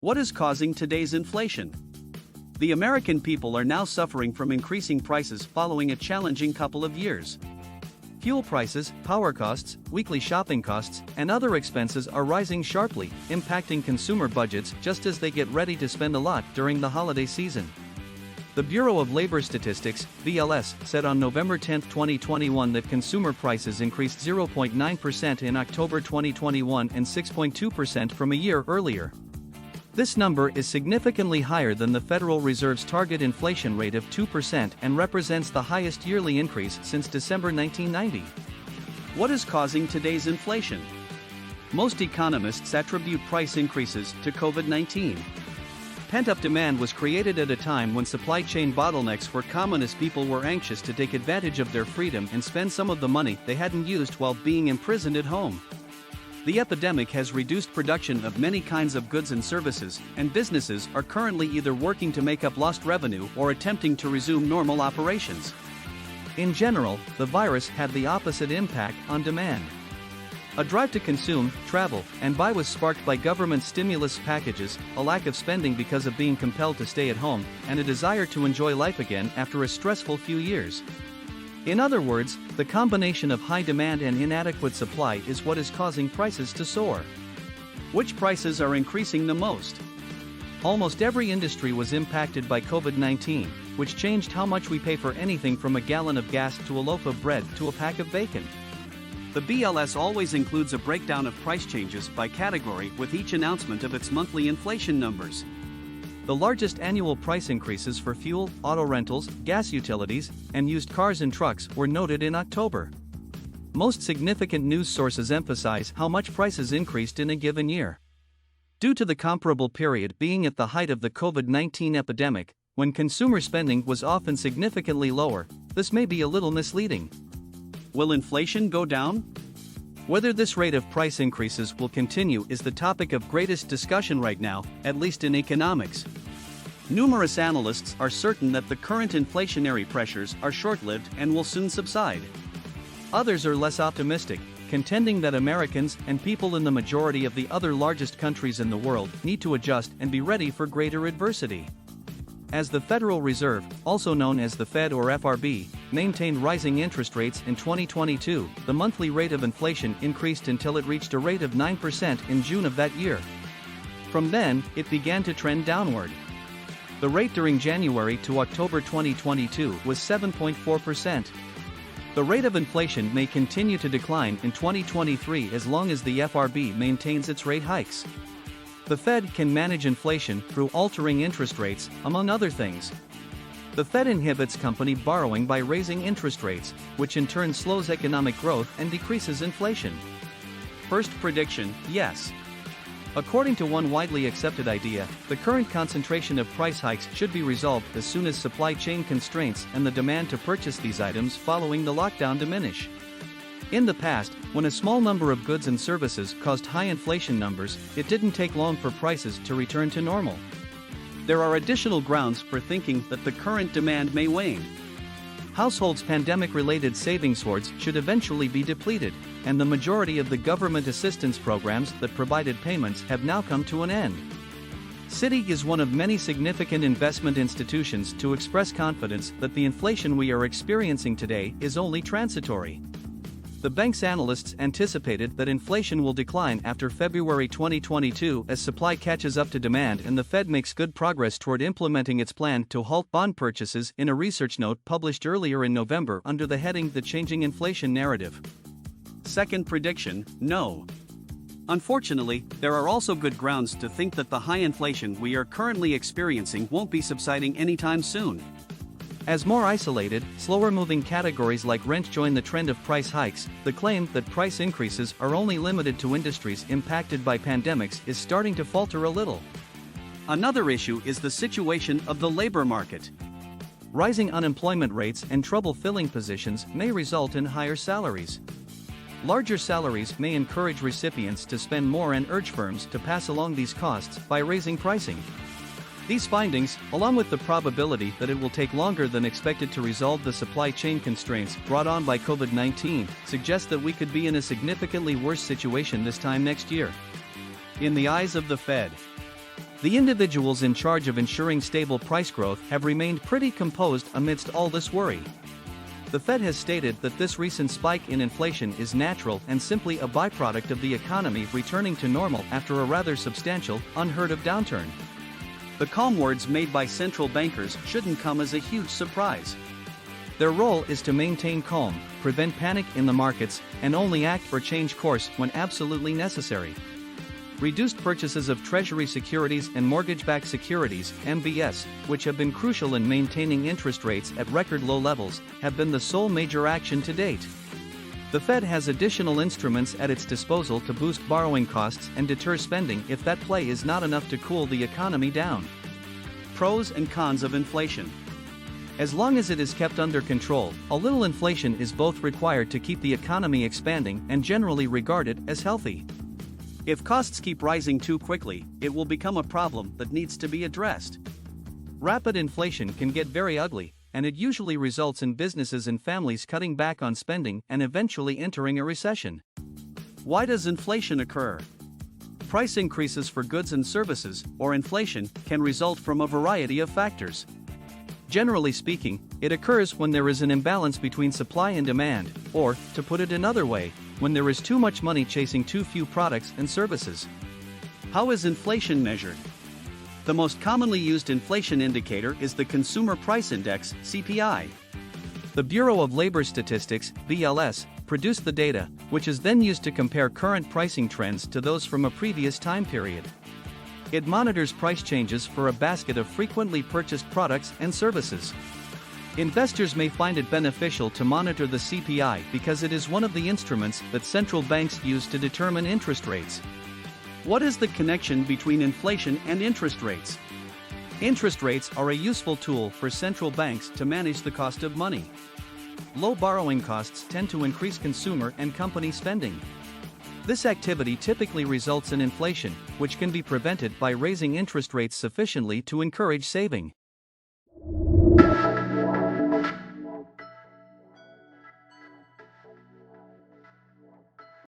What is causing today's inflation? The American people are now suffering from increasing prices following a challenging couple of years. Fuel prices, power costs, weekly shopping costs, and other expenses are rising sharply, impacting consumer budgets just as they get ready to spend a lot during the holiday season. The Bureau of Labor Statistics, BLS, said on November 10, 2021 that consumer prices increased 0.9% in October 2021 and 6.2% from a year earlier. This number is significantly higher than the Federal Reserve's target inflation rate of 2% and represents the highest yearly increase since December 1990. What is causing today's inflation? Most economists attribute price increases to COVID-19. Pent-up demand was created at a time when supply chain bottlenecks were common as people were anxious to take advantage of their freedom and spend some of the money they hadn't used while being imprisoned at home. The epidemic has reduced production of many kinds of goods and services, and businesses are currently either working to make up lost revenue or attempting to resume normal operations. In general, the virus had the opposite impact on demand. A drive to consume, travel, and buy was sparked by government stimulus packages, a lack of spending because of being compelled to stay at home, and a desire to enjoy life again after a stressful few years. In other words, the combination of high demand and inadequate supply is what is causing prices to soar. Which prices are increasing the most? Almost every industry was impacted by COVID-19, which changed how much we pay for anything from a gallon of gas to a loaf of bread to a pack of bacon. The BLS always includes a breakdown of price changes by category with each announcement of its monthly inflation numbers. The largest annual price increases for fuel, auto rentals, gas utilities, and used cars and trucks were noted in October. Most significant news sources emphasize how much prices increased in a given year. Due to the comparable period being at the height of the COVID-19 epidemic, when consumer spending was often significantly lower, this may be a little misleading. Will inflation go down? Whether this rate of price increases will continue is the topic of greatest discussion right now, at least in economics. Numerous analysts are certain that the current inflationary pressures are short-lived and will soon subside. Others are less optimistic, contending that Americans and people in the majority of the other largest countries in the world need to adjust and be ready for greater adversity. As the Federal Reserve, also known as the Fed or FRB, maintained rising interest rates in 2022, the monthly rate of inflation increased until it reached a rate of 9% in June of that year. From then, it began to trend downward. The rate during January to October 2022 was 7.4%. The rate of inflation may continue to decline in 2023 as long as the FRB maintains its rate hikes. The Fed can manage inflation through altering interest rates, among other things. The Fed inhibits company borrowing by raising interest rates, which in turn slows economic growth and decreases inflation. First prediction, yes. According to one widely accepted idea, the current concentration of price hikes should be resolved as soon as supply chain constraints and the demand to purchase these items following the lockdown diminish. In the past, when a small number of goods and services caused high inflation numbers, it didn't take long for prices to return to normal. There are additional grounds for thinking that the current demand may wane. Households' pandemic-related savings hoards should eventually be depleted, and the majority of the government assistance programs that provided payments have now come to an end. Citi is one of many significant investment institutions to express confidence that the inflation we are experiencing today is only transitory. The bank's analysts anticipated that inflation will decline after February 2022 as supply catches up to demand and the Fed makes good progress toward implementing its plan to halt bond purchases in a research note published earlier in November under the heading The Changing Inflation Narrative. Second prediction, no. Unfortunately, there are also good grounds to think that the high inflation we are currently experiencing won't be subsiding anytime soon. As more isolated, slower-moving categories like rent join the trend of price hikes, the claim that price increases are only limited to industries impacted by pandemics is starting to falter a little. Another issue is the situation of the labor market. Rising unemployment rates and trouble filling positions may result in higher salaries. Larger salaries may encourage recipients to spend more and urge firms to pass along these costs by raising pricing. These findings, along with the probability that it will take longer than expected to resolve the supply chain constraints brought on by COVID-19, suggest that we could be in a significantly worse situation this time next year. In the eyes of the Fed, The individuals in charge of ensuring stable price growth have remained pretty composed amidst all this worry. The Fed has stated that this recent spike in inflation is natural and simply a byproduct of the economy returning to normal after a rather substantial, unheard-of downturn. The calm words made by central bankers shouldn't come as a huge surprise. Their role is to maintain calm, prevent panic in the markets, and only act or change course when absolutely necessary. Reduced purchases of Treasury securities and mortgage-backed securities (MBS), which have been crucial in maintaining interest rates at record low levels, have been the sole major action to date. The Fed has additional instruments at its disposal to boost borrowing costs and deter spending if that play is not enough to cool the economy down. Pros and cons of inflation. As long as it is kept under control, a little inflation is both required to keep the economy expanding and generally regarded as healthy. If costs keep rising too quickly, it will become a problem that needs to be addressed. Rapid inflation can get very ugly, and it usually results in businesses and families cutting back on spending and eventually entering a recession. Why does inflation occur? Price increases for goods and services, or inflation, can result from a variety of factors. Generally speaking, it occurs when there is an imbalance between supply and demand, or, to put it another way, when there is too much money chasing too few products and services. How is inflation measured? The most commonly used inflation indicator is the Consumer Price Index, CPI. The Bureau of Labor Statistics, BLS, produced the data, which is then used to compare current pricing trends to those from a previous time period. It monitors price changes for a basket of frequently purchased products and services. Investors may find it beneficial to monitor the CPI because it is one of the instruments that central banks use to determine interest rates. What is the connection between inflation and interest rates? Interest rates are a useful tool for central banks to manage the cost of money. Low borrowing costs tend to increase consumer and company spending. This activity typically results in inflation, which can be prevented by raising interest rates sufficiently to encourage saving.